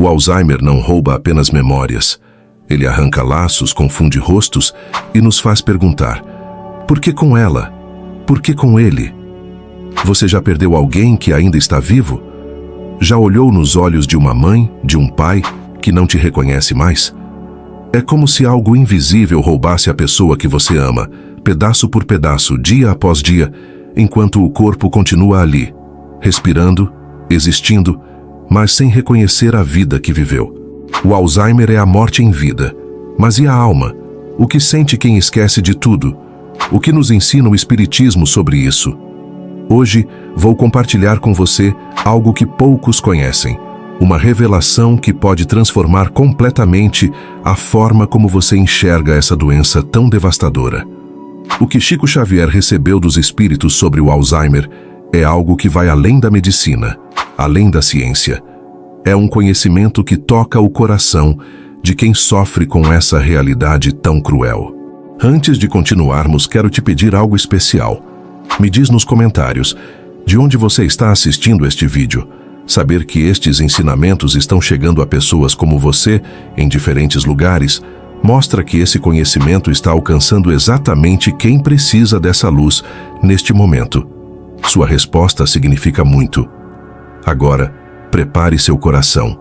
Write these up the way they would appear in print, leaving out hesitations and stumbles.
O Alzheimer não rouba apenas memórias. Ele arranca laços, confunde rostos e nos faz perguntar: por que com ela? Por que com ele? Você já perdeu alguém que ainda está vivo? Já olhou nos olhos de uma mãe, de um pai, que não te reconhece mais? É como se algo invisível roubasse a pessoa que você ama, pedaço por pedaço, dia após dia, enquanto o corpo continua ali, respirando, existindo, mas sem reconhecer a vida que viveu. O Alzheimer é a morte em vida. Mas e a alma? O que sente quem esquece de tudo? O que nos ensina o Espiritismo sobre isso? Hoje, vou compartilhar com você algo que poucos conhecem. Uma revelação que pode transformar completamente a forma como você enxerga essa doença tão devastadora. O que Chico Xavier recebeu dos espíritos sobre o Alzheimer é algo que vai além da medicina, além da ciência. É um conhecimento que toca o coração de quem sofre com essa realidade tão cruel. Antes de continuarmos, quero te pedir algo especial. Me diz nos comentários de onde você está assistindo este vídeo. Saber que estes ensinamentos estão chegando a pessoas como você, em diferentes lugares, mostra que esse conhecimento está alcançando exatamente quem precisa dessa luz neste momento. Sua resposta significa muito. Agora, prepare seu coração.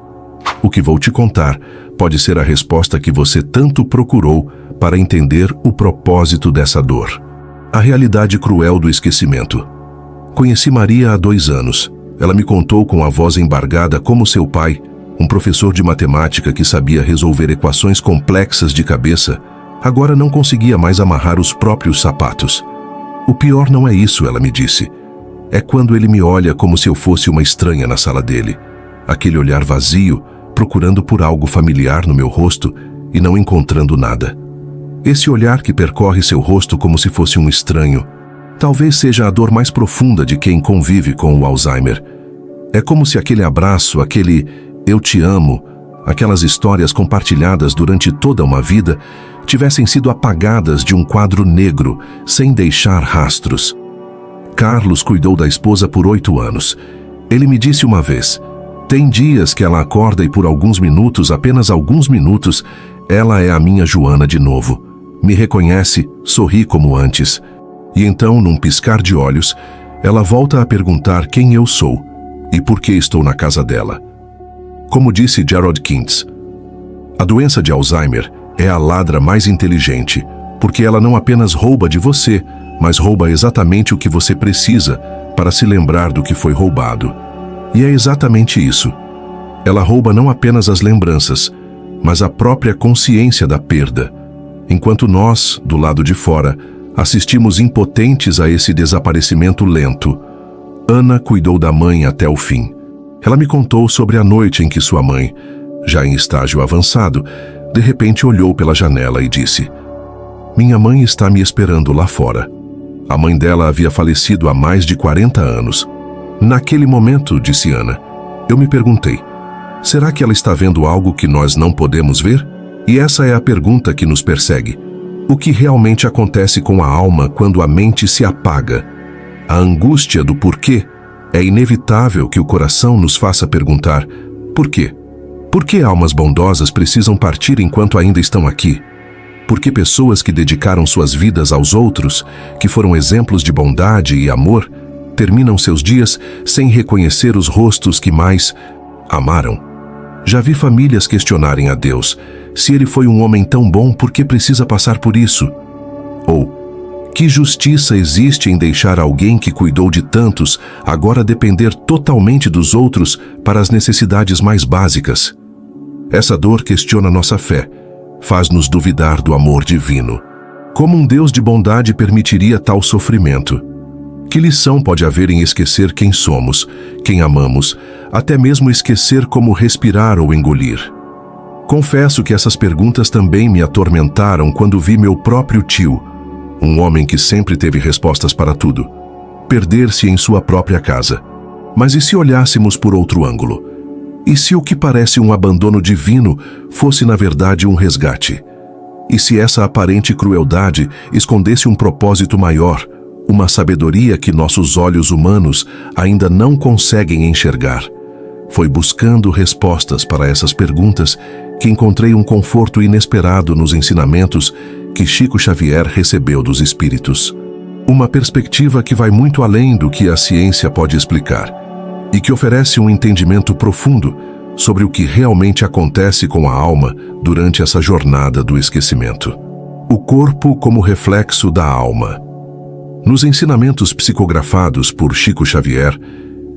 O que vou te contar pode ser a resposta que você tanto procurou para entender o propósito dessa dor. A realidade cruel do esquecimento. Conheci Maria há 2 anos. Ela me contou com a voz embargada como seu pai, um professor de matemática que sabia resolver equações complexas de cabeça, agora não conseguia mais amarrar os próprios sapatos. O pior não é isso, ela me disse. É quando ele me olha como se eu fosse uma estranha na sala dele. Aquele olhar vazio, procurando por algo familiar no meu rosto e não encontrando nada. Esse olhar que percorre seu rosto como se fosse um estranho. Talvez seja a dor mais profunda de quem convive com o Alzheimer. É como se aquele abraço, aquele "eu te amo", aquelas histórias compartilhadas durante toda uma vida, tivessem sido apagadas de um quadro negro, sem deixar rastros. Carlos cuidou da esposa por 8 anos. Ele me disse uma vez: tem dias que ela acorda e por alguns minutos, apenas alguns minutos, ela é a minha Joana de novo. Me reconhece, sorri como antes. E então, num piscar de olhos, ela volta a perguntar quem eu sou e por que estou na casa dela. Como disse Gerald Kintz, a doença de Alzheimer é a ladra mais inteligente, porque ela não apenas rouba de você, mas rouba exatamente o que você precisa para se lembrar do que foi roubado. E é exatamente isso. Ela rouba não apenas as lembranças, mas a própria consciência da perda. Enquanto nós, do lado de fora, assistimos impotentes a esse desaparecimento lento. Ana cuidou da mãe até o fim. Ela me contou sobre a noite em que sua mãe, já em estágio avançado, de repente olhou pela janela e disse: minha mãe está me esperando lá fora. A mãe dela havia falecido há mais de 40 anos. Naquele momento, disse Ana, eu me perguntei: será que ela está vendo algo que nós não podemos ver? E essa é a pergunta que nos persegue. O que realmente acontece com a alma quando a mente se apaga? A angústia do porquê é inevitável que o coração nos faça perguntar: por quê? Por que almas bondosas precisam partir enquanto ainda estão aqui? Por que pessoas que dedicaram suas vidas aos outros, que foram exemplos de bondade e amor, terminam seus dias sem reconhecer os rostos que mais amaram? Já vi famílias questionarem a Deus: se ele foi um homem tão bom, por que precisa passar por isso? Ou, que justiça existe em deixar alguém que cuidou de tantos agora depender totalmente dos outros para as necessidades mais básicas? Essa dor questiona nossa fé, faz-nos duvidar do amor divino. Como um Deus de bondade permitiria tal sofrimento? Que lição pode haver em esquecer quem somos, quem amamos, até mesmo esquecer como respirar ou engolir? Confesso que essas perguntas também me atormentaram quando vi meu próprio tio, um homem que sempre teve respostas para tudo, perder-se em sua própria casa. Mas e se olhássemos por outro ângulo? E se o que parece um abandono divino fosse na verdade um resgate? E se essa aparente crueldade escondesse um propósito maior, uma sabedoria que nossos olhos humanos ainda não conseguem enxergar? Foi buscando respostas para essas perguntas que encontrei um conforto inesperado nos ensinamentos que Chico Xavier recebeu dos espíritos. Uma perspectiva que vai muito além do que a ciência pode explicar e que oferece um entendimento profundo sobre o que realmente acontece com a alma durante essa jornada do esquecimento. O corpo como reflexo da alma. Nos ensinamentos psicografados por Chico Xavier,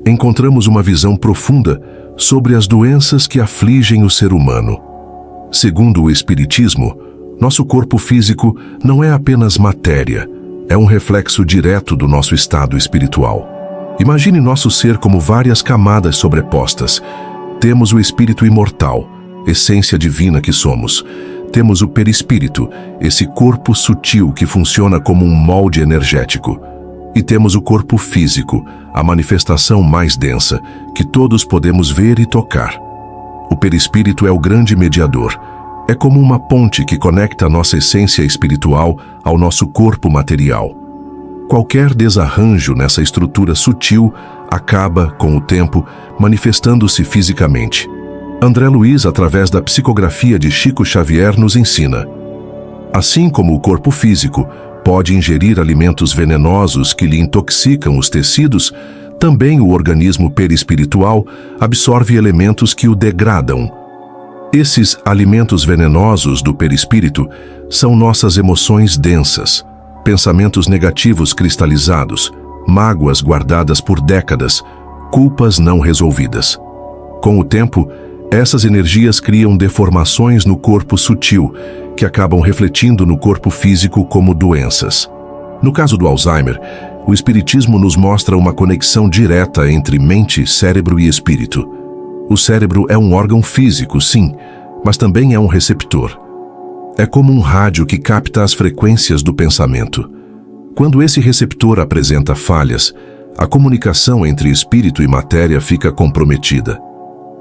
encontramos uma visão profunda sobre as doenças que afligem o ser humano. Segundo o Espiritismo, nosso corpo físico não é apenas matéria, é um reflexo direto do nosso estado espiritual. Imagine nosso ser como várias camadas sobrepostas. Temos o espírito imortal, essência divina que somos. Temos o perispírito, esse corpo sutil que funciona como um molde energético. E temos o corpo físico, a manifestação mais densa, que todos podemos ver e tocar. O perispírito é o grande mediador. É como uma ponte que conecta a nossa essência espiritual ao nosso corpo material. Qualquer desarranjo nessa estrutura sutil acaba, com o tempo, manifestando-se fisicamente. André Luiz, através da psicografia de Chico Xavier, nos ensina: assim como o corpo físico pode ingerir alimentos venenosos que lhe intoxicam os tecidos, também o organismo perispiritual absorve elementos que o degradam. Esses alimentos venenosos do perispírito são nossas emoções densas, pensamentos negativos cristalizados, mágoas guardadas por décadas, culpas não resolvidas. Com o tempo, essas energias criam deformações no corpo sutil, que acabam refletindo no corpo físico como doenças. No caso do Alzheimer, o Espiritismo nos mostra uma conexão direta entre mente, cérebro e espírito. O cérebro é um órgão físico, sim, mas também é um receptor. É como um rádio que capta as frequências do pensamento. Quando esse receptor apresenta falhas, a comunicação entre espírito e matéria fica comprometida.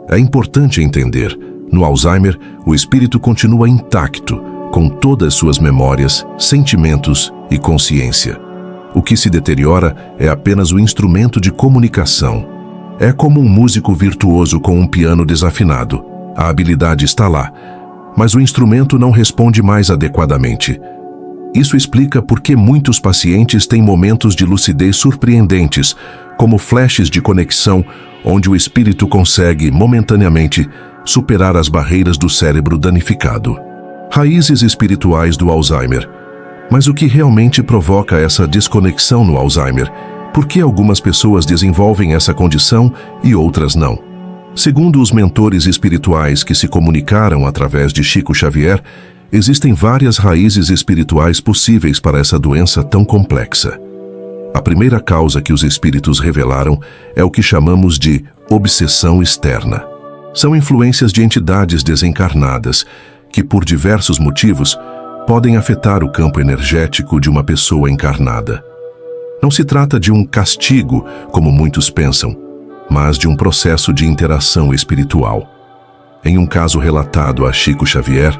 É importante entender, no Alzheimer, o espírito continua intacto, com todas suas memórias, sentimentos e consciência. O que se deteriora é apenas o instrumento de comunicação. É como um músico virtuoso com um piano desafinado. A habilidade está lá, mas o instrumento não responde mais adequadamente. Isso explica por que muitos pacientes têm momentos de lucidez surpreendentes, como flashes de conexão, onde o espírito consegue, momentaneamente, superar as barreiras do cérebro danificado. Raízes espirituais do Alzheimer. Mas o que realmente provoca essa desconexão no Alzheimer? Por que algumas pessoas desenvolvem essa condição e outras não? Segundo os mentores espirituais que se comunicaram através de Chico Xavier, existem várias raízes espirituais possíveis para essa doença tão complexa. A primeira causa que os espíritos revelaram é o que chamamos de obsessão externa. São influências de entidades desencarnadas que, por diversos motivos, podem afetar o campo energético de uma pessoa encarnada. Não se trata de um castigo, como muitos pensam, mas de um processo de interação espiritual. Em um caso relatado a Chico Xavier,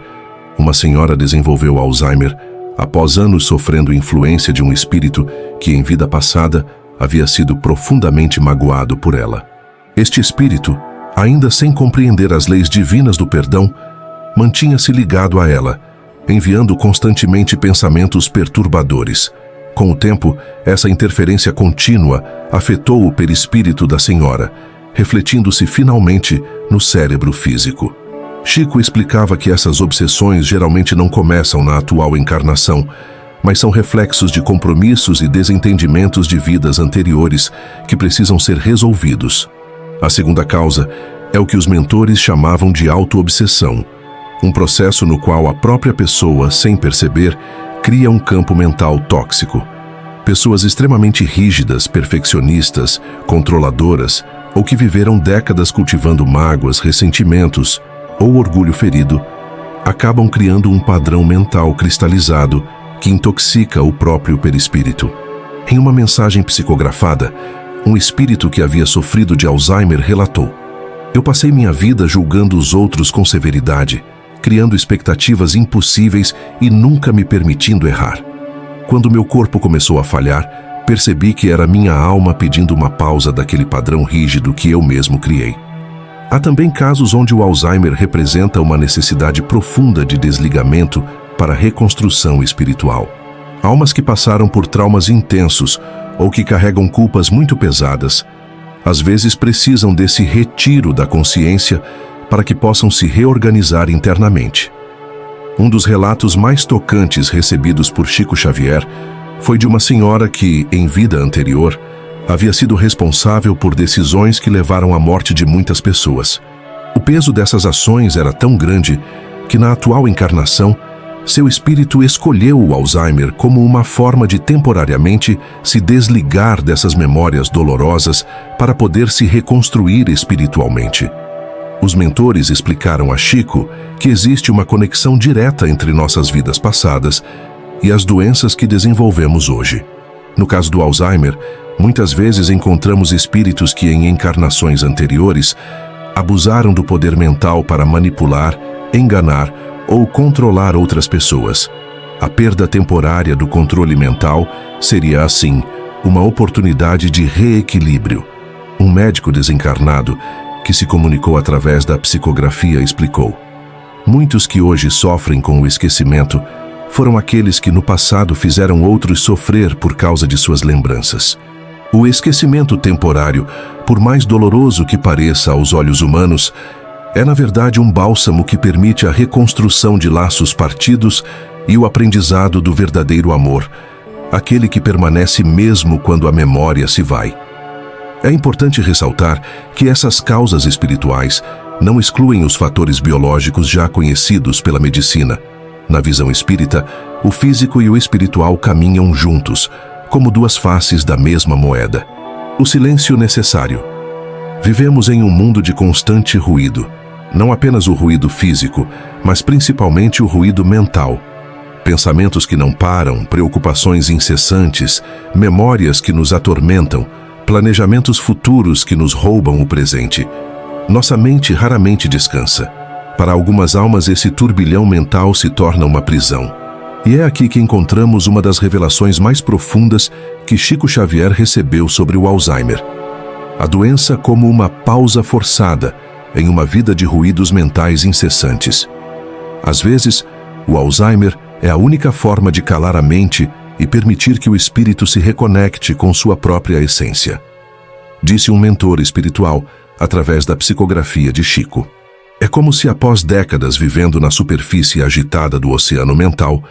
uma senhora desenvolveu Alzheimer após anos sofrendo influência de um espírito que, em vida passada, havia sido profundamente magoado por ela. Este espírito, ainda sem compreender as leis divinas do perdão, mantinha-se ligado a ela, enviando constantemente pensamentos perturbadores. Com o tempo, essa interferência contínua afetou o perispírito da senhora, refletindo-se finalmente no cérebro físico. Chico explicava que essas obsessões geralmente não começam na atual encarnação, mas são reflexos de compromissos e desentendimentos de vidas anteriores que precisam ser resolvidos. A segunda causa é o que os mentores chamavam de auto-obsessão, um processo no qual a própria pessoa, sem perceber, cria um campo mental tóxico. Pessoas extremamente rígidas, perfeccionistas, controladoras, ou que viveram décadas cultivando mágoas, ressentimentos ou orgulho ferido, acabam criando um padrão mental cristalizado que intoxica o próprio perispírito. Em uma mensagem psicografada, um espírito que havia sofrido de Alzheimer relatou: "Eu passei minha vida julgando os outros com severidade, criando expectativas impossíveis e nunca me permitindo errar. Quando meu corpo começou a falhar, percebi que era minha alma pedindo uma pausa daquele padrão rígido que eu mesmo criei. Há também casos onde o Alzheimer representa uma necessidade profunda de desligamento para reconstrução espiritual. Almas que passaram por traumas intensos ou que carregam culpas muito pesadas, às vezes precisam desse retiro da consciência para que possam se reorganizar internamente. Um dos relatos mais tocantes recebidos por Chico Xavier foi de uma senhora que, em vida anterior, havia sido responsável por decisões que levaram à morte de muitas pessoas. O peso dessas ações era tão grande que, na atual encarnação, seu espírito escolheu o Alzheimer como uma forma de temporariamente se desligar dessas memórias dolorosas para poder se reconstruir espiritualmente. Os mentores explicaram a Chico que existe uma conexão direta entre nossas vidas passadas e as doenças que desenvolvemos hoje. No caso do Alzheimer, muitas vezes encontramos espíritos que, em encarnações anteriores, abusaram do poder mental para manipular, enganar ou controlar outras pessoas. A perda temporária do controle mental seria, assim, uma oportunidade de reequilíbrio. Um médico desencarnado, que se comunicou através da psicografia, explicou: muitos que hoje sofrem com o esquecimento foram aqueles que no passado fizeram outros sofrer por causa de suas lembranças. O esquecimento temporário, por mais doloroso que pareça aos olhos humanos, é na verdade um bálsamo que permite a reconstrução de laços partidos e o aprendizado do verdadeiro amor, aquele que permanece mesmo quando a memória se vai. É importante ressaltar que essas causas espirituais não excluem os fatores biológicos já conhecidos pela medicina. Na visão espírita, o físico e o espiritual caminham juntos, como duas faces da mesma moeda. O silêncio necessário. Vivemos em um mundo de constante ruído. Não apenas o ruído físico, mas principalmente o ruído mental. Pensamentos que não param, preocupações incessantes, memórias que nos atormentam, planejamentos futuros que nos roubam o presente. Nossa mente raramente descansa. Para algumas almas, esse turbilhão mental se torna uma prisão. E é aqui que encontramos uma das revelações mais profundas que Chico Xavier recebeu sobre o Alzheimer. A doença como uma pausa forçada em uma vida de ruídos mentais incessantes. Às vezes, o Alzheimer é a única forma de calar a mente e permitir que o espírito se reconecte com sua própria essência. Disse um mentor espiritual através da psicografia de Chico. É como se após décadas vivendo na superfície agitada do oceano mental,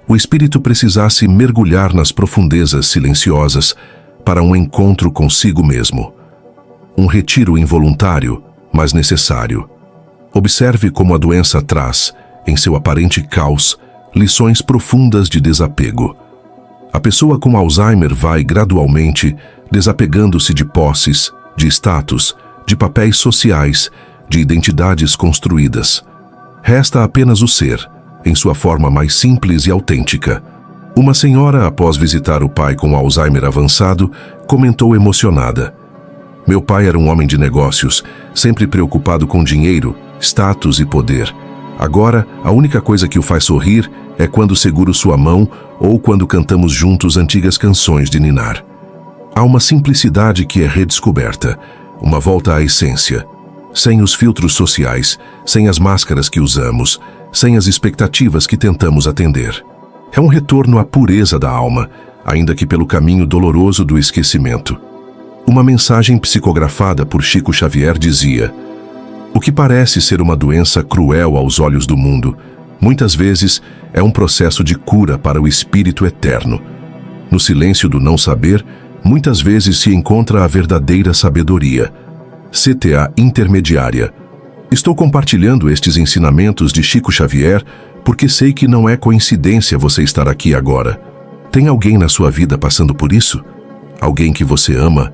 o espírito precisasse mergulhar nas profundezas silenciosas para um encontro consigo mesmo. Um retiro involuntário, mas necessário. Observe como a doença traz, em seu aparente caos, lições profundas de desapego. A pessoa com Alzheimer vai gradualmente desapegando-se de posses, de status, de papéis sociais, de identidades construídas. Resta apenas o ser, em sua forma mais simples e autêntica. Uma senhora, após visitar o pai com Alzheimer avançado, comentou emocionada: meu pai era um homem de negócios, sempre preocupado com dinheiro, status e poder. Agora, a única coisa que o faz sorrir é quando seguro sua mão ou quando cantamos juntos antigas canções de ninar. Há uma simplicidade que é redescoberta, uma volta à essência, sem os filtros sociais, sem as máscaras que usamos, sem as expectativas que tentamos atender. É um retorno à pureza da alma, ainda que pelo caminho doloroso do esquecimento. Uma mensagem psicografada por Chico Xavier dizia: o que parece ser uma doença cruel aos olhos do mundo, muitas vezes é um processo de cura para o espírito eterno. No silêncio do não saber, muitas vezes se encontra a verdadeira sabedoria. CTA Intermediária. Estou compartilhando estes ensinamentos de Chico Xavier porque sei que não é coincidência você estar aqui agora. Tem alguém na sua vida passando por isso? Alguém que você ama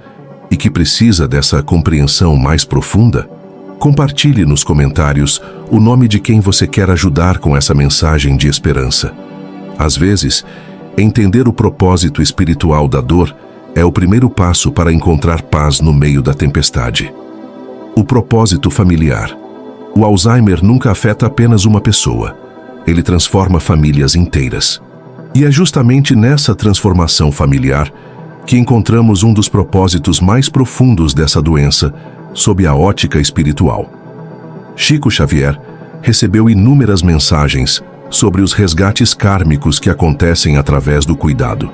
e que precisa dessa compreensão mais profunda? Compartilhe nos comentários o nome de quem você quer ajudar com essa mensagem de esperança. Às vezes, entender o propósito espiritual da dor é o primeiro passo para encontrar paz no meio da tempestade. O propósito familiar. O Alzheimer nunca afeta apenas uma pessoa. Ele transforma famílias inteiras. E é justamente nessa transformação familiar que encontramos um dos propósitos mais profundos dessa doença, sob a ótica espiritual. Chico Xavier recebeu inúmeras mensagens sobre os resgates kármicos que acontecem através do cuidado.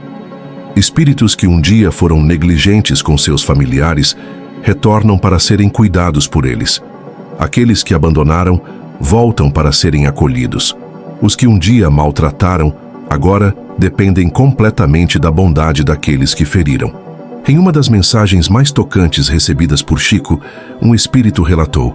Espíritos que um dia foram negligentes com seus familiares retornam para serem cuidados por eles. Aqueles que abandonaram voltam para serem acolhidos. Os que um dia maltrataram, agora dependem completamente da bondade daqueles que feriram. Em uma das mensagens mais tocantes recebidas por Chico, um espírito relatou: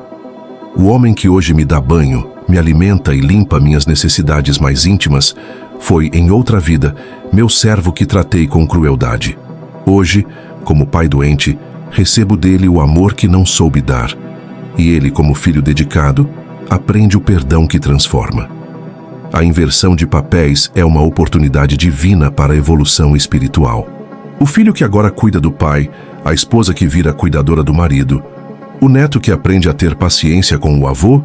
"O homem que hoje me dá banho, me alimenta e limpa minhas necessidades mais íntimas, foi, em outra vida, meu servo que tratei com crueldade. Hoje, como pai doente, recebo dele o amor que não soube dar. E ele, como filho dedicado, aprende o perdão que transforma." A inversão de papéis é uma oportunidade divina para a evolução espiritual. O filho que agora cuida do pai, a esposa que vira cuidadora do marido, o neto que aprende a ter paciência com o avô,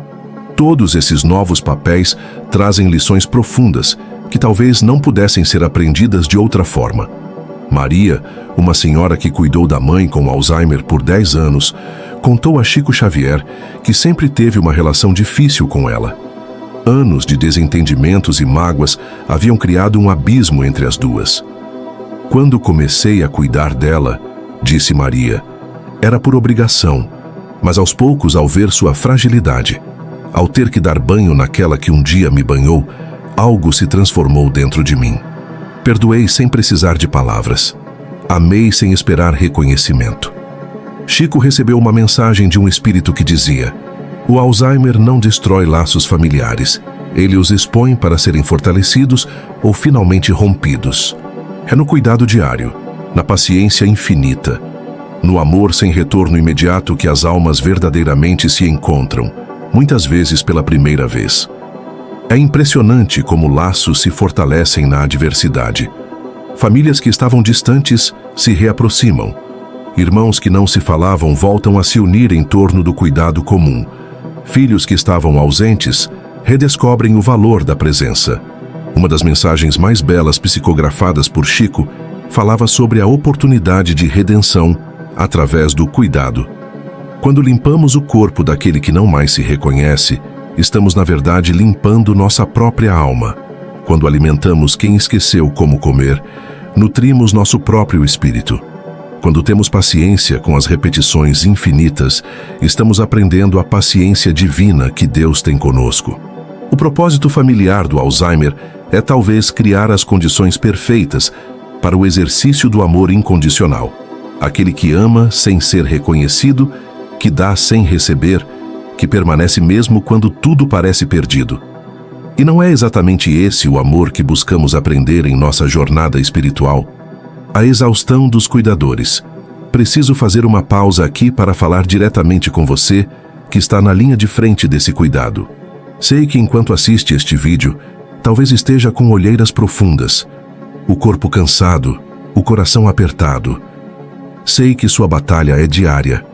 todos esses novos papéis trazem lições profundas que talvez não pudessem ser aprendidas de outra forma. Maria, uma senhora que cuidou da mãe com Alzheimer por 10 anos, contou a Chico Xavier que sempre teve uma relação difícil com ela. Anos de desentendimentos e mágoas haviam criado um abismo entre as duas. "Quando comecei a cuidar dela", disse Maria, "era por obrigação, mas aos poucos, ao ver sua fragilidade, ao ter que dar banho naquela que um dia me banhou, algo se transformou dentro de mim. Perdoei sem precisar de palavras. Amei sem esperar reconhecimento." Chico recebeu uma mensagem de um espírito que dizia: "O Alzheimer não destrói laços familiares. Ele os expõe para serem fortalecidos ou finalmente rompidos. É no cuidado diário, na paciência infinita, no amor sem retorno imediato que as almas verdadeiramente se encontram, muitas vezes pela primeira vez. É impressionante como laços se fortalecem na adversidade. Famílias que estavam distantes se reaproximam. Irmãos que não se falavam voltam a se unir em torno do cuidado comum. Filhos que estavam ausentes redescobrem o valor da presença." Uma das mensagens mais belas psicografadas por Chico falava sobre a oportunidade de redenção através do cuidado. Quando limpamos o corpo daquele que não mais se reconhece, estamos, na verdade, limpando nossa própria alma. Quando alimentamos quem esqueceu como comer, nutrimos nosso próprio espírito. Quando temos paciência com as repetições infinitas, estamos aprendendo a paciência divina que Deus tem conosco. O propósito familiar do Alzheimer é talvez criar as condições perfeitas para o exercício do amor incondicional. Aquele que ama sem ser reconhecido, que dá sem receber, que permanece mesmo quando tudo parece perdido. E não é exatamente esse o amor que buscamos aprender em nossa jornada espiritual? A exaustão dos cuidadores. Preciso fazer uma pausa aqui para falar diretamente com você que está na linha de frente desse cuidado. Sei que enquanto assiste este vídeo, talvez esteja com olheiras profundas, o corpo cansado, o coração apertado. Sei que sua batalha é diária,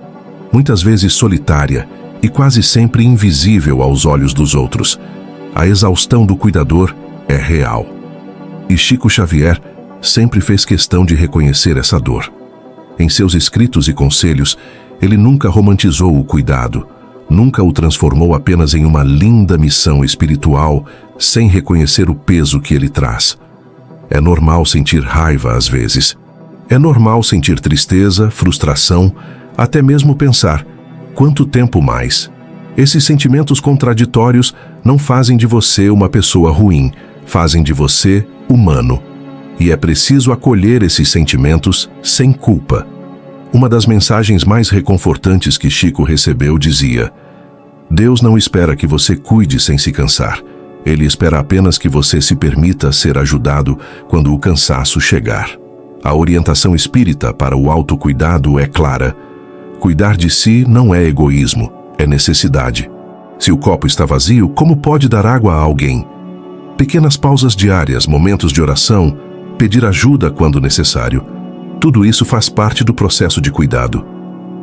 muitas vezes solitária e quase sempre invisível aos olhos dos outros. A exaustão do cuidador é real. E Chico Xavier sempre fez questão de reconhecer essa dor. Em seus escritos e conselhos, ele nunca romantizou o cuidado, nunca o transformou apenas em uma linda missão espiritual, sem reconhecer o peso que ele traz. É normal sentir raiva às vezes. É normal sentir tristeza, frustração, até mesmo pensar: quanto tempo mais? Esses sentimentos contraditórios não fazem de você uma pessoa ruim, fazem de você humano. E é preciso acolher esses sentimentos sem culpa. Uma das mensagens mais reconfortantes que Chico recebeu dizia: Deus não espera que você cuide sem se cansar. Ele espera apenas que você se permita ser ajudado quando o cansaço chegar. A orientação espírita para o autocuidado é clara. Cuidar de si não é egoísmo, é necessidade. Se o copo está vazio, como pode dar água a alguém? Pequenas pausas diárias, momentos de oração, pedir ajuda quando necessário. Tudo isso faz parte do processo de cuidado.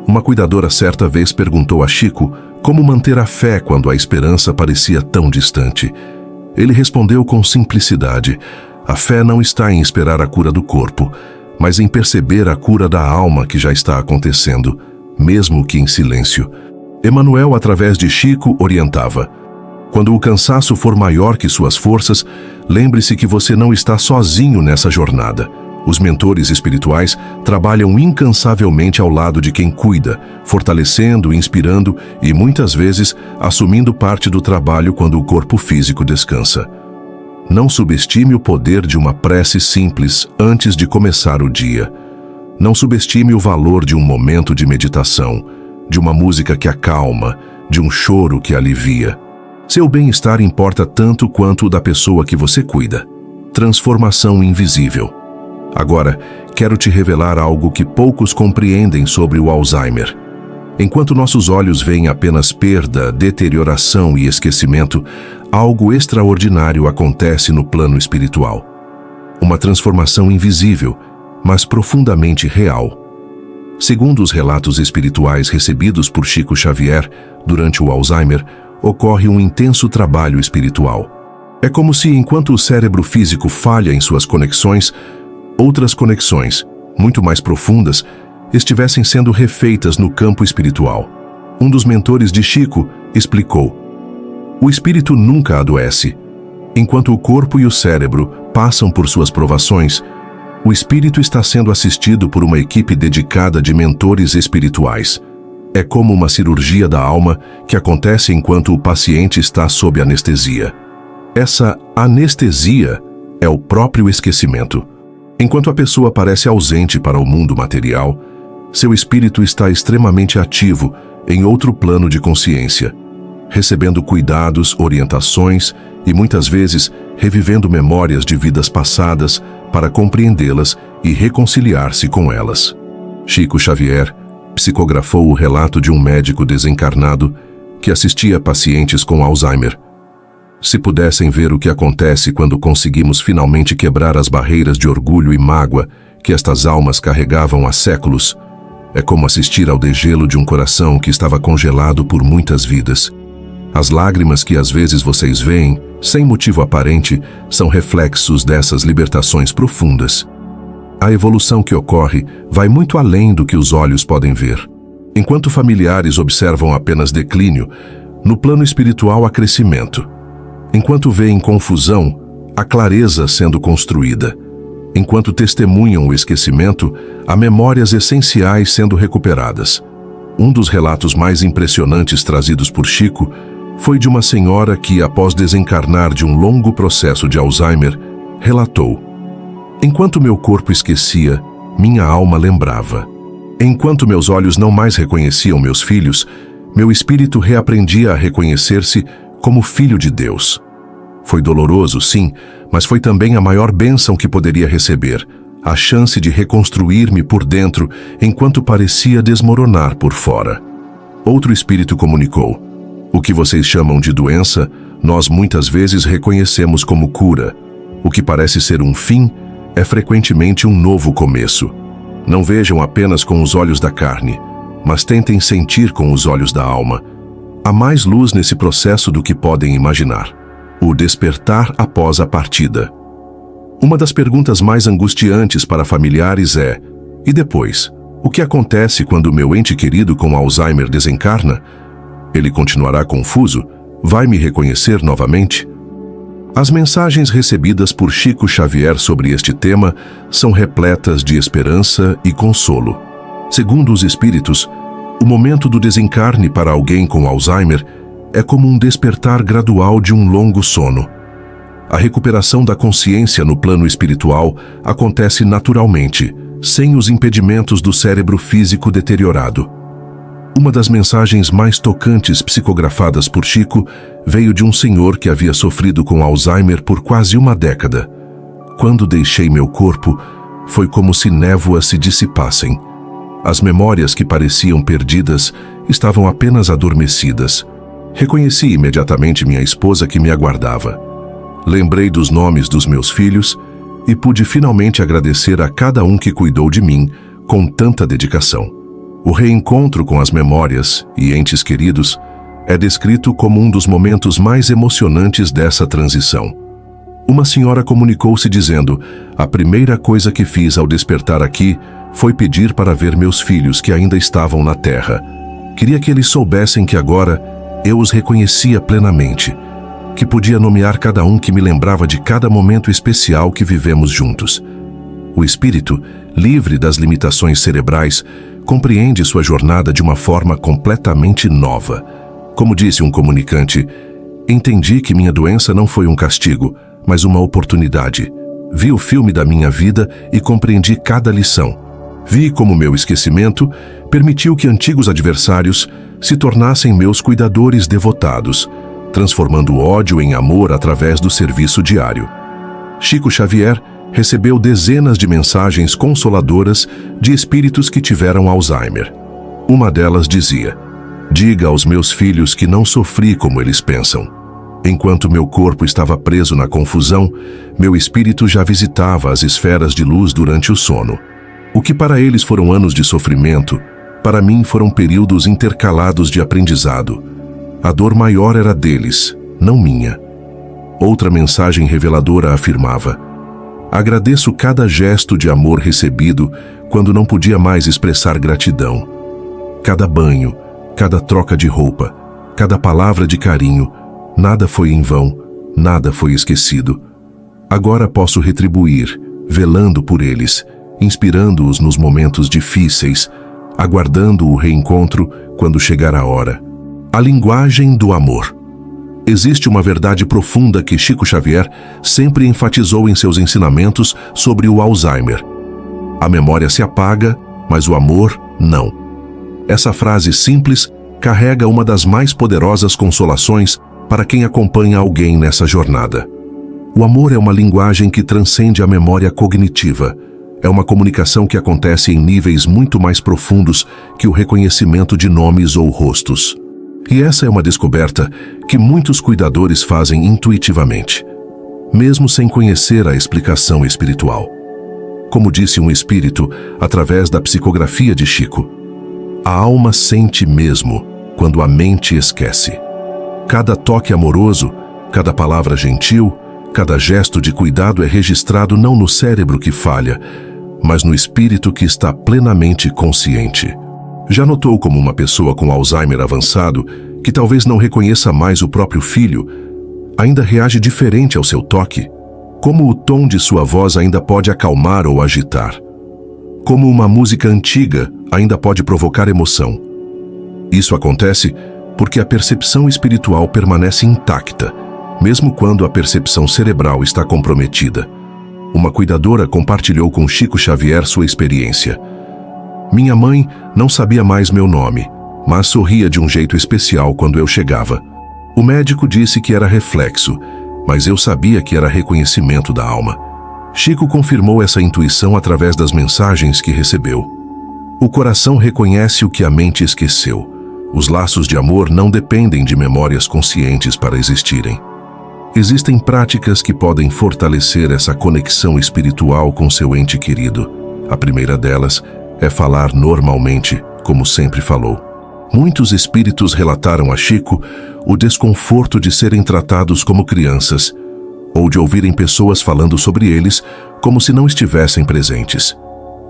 Uma cuidadora certa vez perguntou a Chico como manter a fé quando a esperança parecia tão distante. Ele respondeu com simplicidade: a fé não está em esperar a cura do corpo, mas em perceber a cura da alma que já está acontecendo. mesmo que em silêncio. Emanuel, através de Chico, orientava: quando o cansaço for maior que suas forças, lembre-se que você não está sozinho nessa jornada. Os mentores espirituais trabalham incansavelmente ao lado de quem cuida, fortalecendo, inspirando e, muitas vezes, assumindo parte do trabalho quando o corpo físico descansa. Não subestime o poder de uma prece simples antes de começar o dia. Não subestime o valor de um momento de meditação, de uma música que acalma, de um choro que alivia. Seu bem-estar importa tanto quanto o da pessoa que você cuida. Transformação invisível. Agora, quero te revelar algo que poucos compreendem sobre o Alzheimer. Enquanto nossos olhos veem apenas perda, deterioração e esquecimento, algo extraordinário acontece no plano espiritual. Uma transformação invisível, mas profundamente real. Segundo os relatos espirituais recebidos por Chico Xavier durante o Alzheimer, ocorre um intenso trabalho espiritual. É como se, enquanto o cérebro físico falha em suas conexões, outras conexões, muito mais profundas, estivessem sendo refeitas no campo espiritual. Um dos mentores de Chico explicou: o espírito nunca adoece. Enquanto o corpo e o cérebro passam por suas provações, o espírito está sendo assistido por uma equipe dedicada de mentores espirituais. É como uma cirurgia da alma que acontece enquanto o paciente está sob anestesia. Essa anestesia é o próprio esquecimento. Enquanto a pessoa parece ausente para o mundo material, seu espírito está extremamente ativo em outro plano de consciência, recebendo cuidados, orientações e muitas vezes revivendo memórias de vidas passadas para compreendê-las e reconciliar-se com elas. Chico Xavier psicografou o relato de um médico desencarnado que assistia pacientes com Alzheimer. Se pudessem ver o que acontece quando conseguimos finalmente quebrar as barreiras de orgulho e mágoa que estas almas carregavam há séculos, é como assistir ao degelo de um coração que estava congelado por muitas vidas. As lágrimas que às vezes vocês veem, sem motivo aparente, são reflexos dessas libertações profundas. A evolução que ocorre vai muito além do que os olhos podem ver. Enquanto familiares observam apenas declínio, no plano espiritual há crescimento. Enquanto veem confusão, há clareza sendo construída. Enquanto testemunham o esquecimento, há memórias essenciais sendo recuperadas. Um dos relatos mais impressionantes trazidos por Chico foi de uma senhora que, após desencarnar de um longo processo de Alzheimer, relatou: enquanto meu corpo esquecia, minha alma lembrava. Enquanto meus olhos não mais reconheciam meus filhos, meu espírito reaprendia a reconhecer-se como filho de Deus. Foi doloroso, sim, mas foi também a maior bênção que poderia receber, a chance de reconstruir-me por dentro enquanto parecia desmoronar por fora. Outro espírito comunicou: o que vocês chamam de doença, nós muitas vezes reconhecemos como cura. O que parece ser um fim é frequentemente um novo começo. Não vejam apenas com os olhos da carne, mas tentem sentir com os olhos da alma. Há mais luz nesse processo do que podem imaginar. O despertar após a partida. Uma das perguntas mais angustiantes para familiares é: e depois? O que acontece quando meu ente querido com Alzheimer desencarna? Ele continuará confuso? Vai me reconhecer novamente? As mensagens recebidas por Chico Xavier sobre este tema são repletas de esperança e consolo. Segundo os espíritos, o momento do desencarne para alguém com Alzheimer é como um despertar gradual de um longo sono. A recuperação da consciência no plano espiritual acontece naturalmente, sem os impedimentos do cérebro físico deteriorado. Uma das mensagens mais tocantes psicografadas por Chico veio de um senhor que havia sofrido com Alzheimer por quase uma década. Quando deixei meu corpo, foi como se névoas se dissipassem. As memórias que pareciam perdidas estavam apenas adormecidas. Reconheci imediatamente minha esposa que me aguardava. Lembrei dos nomes dos meus filhos e pude finalmente agradecer a cada um que cuidou de mim com tanta dedicação. O reencontro com as memórias e entes queridos é descrito como um dos momentos mais emocionantes dessa transição. Uma senhora comunicou-se dizendo: a primeira coisa que fiz ao despertar aqui foi pedir para ver meus filhos que ainda estavam na terra. Queria que eles soubessem que agora eu os reconhecia plenamente, que podia nomear cada um, que me lembrava de cada momento especial que vivemos juntos. O espírito, livre das limitações cerebrais, compreende sua jornada de uma forma completamente nova. Como disse um comunicante, entendi que minha doença não foi um castigo, mas uma oportunidade. Vi o filme da minha vida e compreendi cada lição. Vi como meu esquecimento permitiu que antigos adversários se tornassem meus cuidadores devotados, transformando o ódio em amor através do serviço diário. Chico Xavier recebeu dezenas de mensagens consoladoras de espíritos que tiveram Alzheimer. Uma delas dizia: diga aos meus filhos que não sofri como eles pensam. Enquanto meu corpo estava preso na confusão, meu espírito já visitava as esferas de luz durante o sono. O que para eles foram anos de sofrimento, para mim foram períodos intercalados de aprendizado. A dor maior era deles, não minha. Outra mensagem reveladora afirmava: agradeço cada gesto de amor recebido quando não podia mais expressar gratidão. Cada banho, cada troca de roupa, cada palavra de carinho, nada foi em vão, nada foi esquecido. Agora posso retribuir, velando por eles, inspirando-os nos momentos difíceis, aguardando o reencontro quando chegar a hora. A linguagem do amor. Existe uma verdade profunda que Chico Xavier sempre enfatizou em seus ensinamentos sobre o Alzheimer. A memória se apaga, mas o amor não. Essa frase simples carrega uma das mais poderosas consolações para quem acompanha alguém nessa jornada. O amor é uma linguagem que transcende a memória cognitiva. É uma comunicação que acontece em níveis muito mais profundos que o reconhecimento de nomes ou rostos. E essa é uma descoberta que muitos cuidadores fazem intuitivamente, mesmo sem conhecer a explicação espiritual. Como disse um espírito através da psicografia de Chico, a alma sente mesmo quando a mente esquece. Cada toque amoroso, cada palavra gentil, cada gesto de cuidado é registrado não no cérebro que falha, mas no espírito que está plenamente consciente. Já notou como uma pessoa com Alzheimer avançado, que talvez não reconheça mais o próprio filho, ainda reage diferente ao seu toque? Como o tom de sua voz ainda pode acalmar ou agitar? Como uma música antiga ainda pode provocar emoção? Isso acontece porque a percepção espiritual permanece intacta, mesmo quando a percepção cerebral está comprometida. Uma cuidadora compartilhou com Chico Xavier sua experiência. Minha mãe não sabia mais meu nome, mas sorria de um jeito especial quando eu chegava. O médico disse que era reflexo, mas eu sabia que era reconhecimento da alma. Chico confirmou essa intuição através das mensagens que recebeu. O coração reconhece o que a mente esqueceu. Os laços de amor não dependem de memórias conscientes para existirem. Existem práticas que podem fortalecer essa conexão espiritual com seu ente querido. A primeira delas é falar normalmente, como sempre falou. Muitos espíritos relataram a Chico o desconforto de serem tratados como crianças, ou de ouvirem pessoas falando sobre eles como se não estivessem presentes.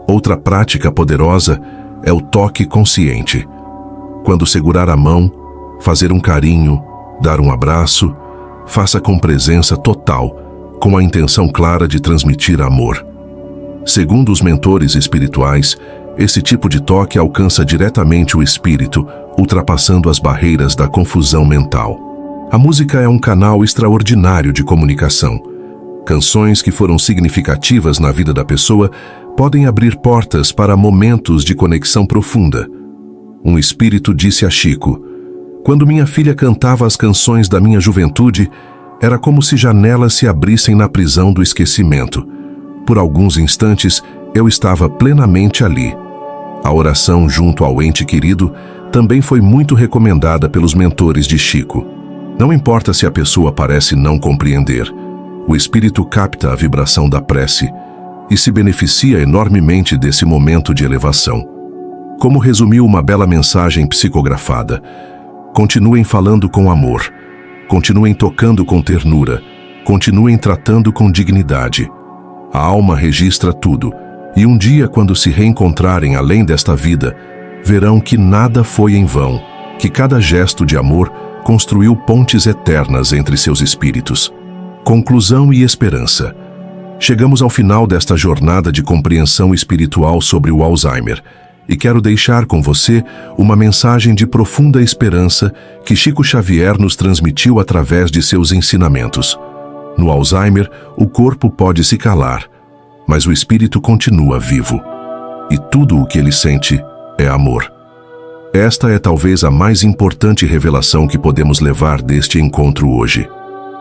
Outra prática poderosa é o toque consciente. Quando segurar a mão, fazer um carinho, dar um abraço, faça com presença total, com a intenção clara de transmitir amor. Segundo os mentores espirituais, esse tipo de toque alcança diretamente o espírito, ultrapassando as barreiras da confusão mental. A música é um canal extraordinário de comunicação. Canções que foram significativas na vida da pessoa podem abrir portas para momentos de conexão profunda. Um espírito disse a Chico: quando minha filha cantava as canções da minha juventude, era como se janelas se abrissem na prisão do esquecimento. Por alguns instantes, eu estava plenamente ali. A oração junto ao ente querido também foi muito recomendada pelos mentores de Chico. Não importa se a pessoa parece não compreender, o espírito capta a vibração da prece e se beneficia enormemente desse momento de elevação. Como resumiu uma bela mensagem psicografada: continuem falando com amor, continuem tocando com ternura, continuem tratando com dignidade. A alma registra tudo, E um dia, quando se reencontrarem além desta vida, verão que nada foi em vão, que cada gesto de amor construiu pontes eternas entre seus espíritos. Conclusão e esperança. Chegamos ao final desta jornada de compreensão espiritual sobre o Alzheimer e quero deixar com você uma mensagem de profunda esperança que Chico Xavier nos transmitiu através de seus ensinamentos. No Alzheimer, o corpo pode se calar, mas o espírito continua vivo. E tudo o que ele sente é amor. Esta é talvez a mais importante revelação que podemos levar deste encontro hoje.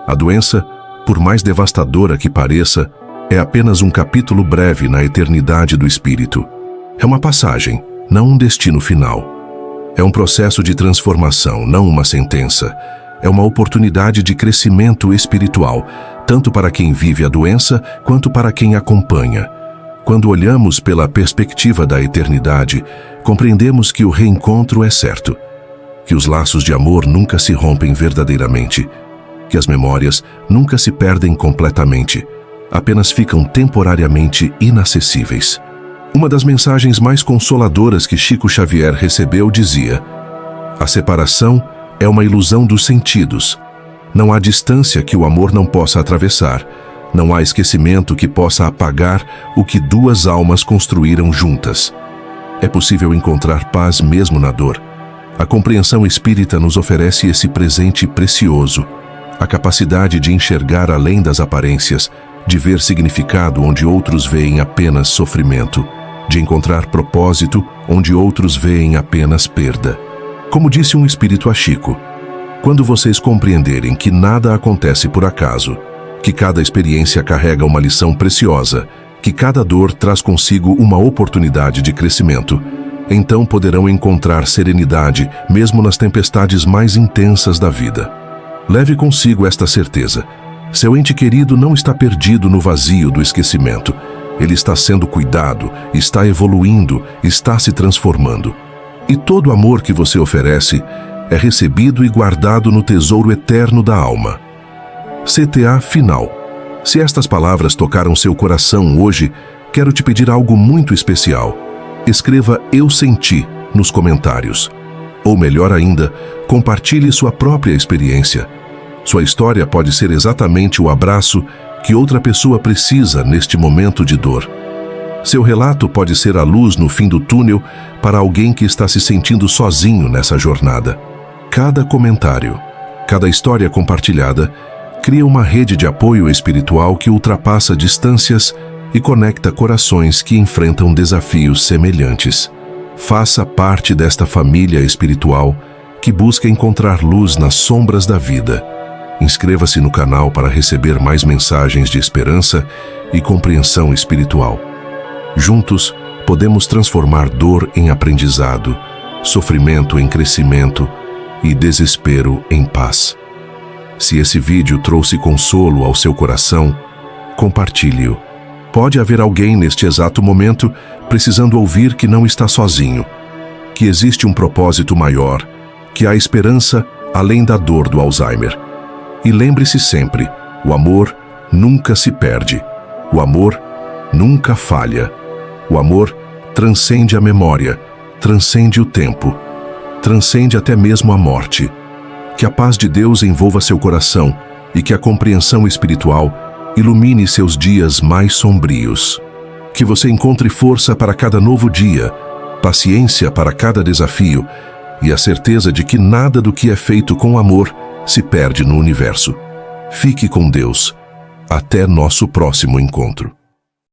A doença, por mais devastadora que pareça, é apenas um capítulo breve na eternidade do espírito. É uma passagem, não um destino final. É um processo de transformação, não uma sentença. É uma oportunidade de crescimento espiritual, tanto para quem vive a doença quanto para quem acompanha. Quando olhamos pela perspectiva da eternidade, compreendemos que o reencontro é certo, que os laços de amor nunca se rompem verdadeiramente, que as memórias nunca se perdem completamente, apenas ficam temporariamente inacessíveis. Uma das mensagens mais consoladoras que Chico Xavier recebeu dizia: a separação é uma ilusão dos sentidos. Não há distância que o amor não possa atravessar. Não há esquecimento que possa apagar o que duas almas construíram juntas. É possível encontrar paz mesmo na dor. A compreensão espírita nos oferece esse presente precioso, a capacidade de enxergar além das aparências, de ver significado onde outros veem apenas sofrimento, de encontrar propósito onde outros veem apenas perda. Como disse um espírito a Chico, quando vocês compreenderem que nada acontece por acaso, que cada experiência carrega uma lição preciosa, que cada dor traz consigo uma oportunidade de crescimento, então poderão encontrar serenidade mesmo nas tempestades mais intensas da vida. Leve consigo esta certeza: seu ente querido não está perdido no vazio do esquecimento. Ele está sendo cuidado, está evoluindo, está se transformando. E todo amor que você oferece é recebido e guardado no tesouro eterno da alma. CTA final. Se estas palavras tocaram seu coração hoje, quero te pedir algo muito especial. Escreva "Eu senti" nos comentários. Ou melhor ainda, compartilhe sua própria experiência. Sua história pode ser exatamente o abraço que outra pessoa precisa neste momento de dor. Seu relato pode ser a luz no fim do túnel para alguém que está se sentindo sozinho nessa jornada. Cada comentário, cada história compartilhada, cria uma rede de apoio espiritual que ultrapassa distâncias e conecta corações que enfrentam desafios semelhantes. Faça parte desta família espiritual que busca encontrar luz nas sombras da vida. Inscreva-se no canal para receber mais mensagens de esperança e compreensão espiritual. Juntos, podemos transformar dor em aprendizado, sofrimento em crescimento e desespero em paz. Se esse vídeo trouxe consolo ao seu coração, compartilhe-o. Pode haver alguém neste exato momento precisando ouvir que não está sozinho, que existe um propósito maior, que há esperança além da dor do Alzheimer. E lembre-se sempre, o amor nunca se perde, o amor nunca falha. O amor transcende a memória, transcende o tempo, transcende até mesmo a morte. Que a paz de Deus envolva seu coração e que a compreensão espiritual ilumine seus dias mais sombrios. Que você encontre força para cada novo dia, paciência para cada desafio e a certeza de que nada do que é feito com amor se perde no universo. Fique com Deus. Até nosso próximo encontro.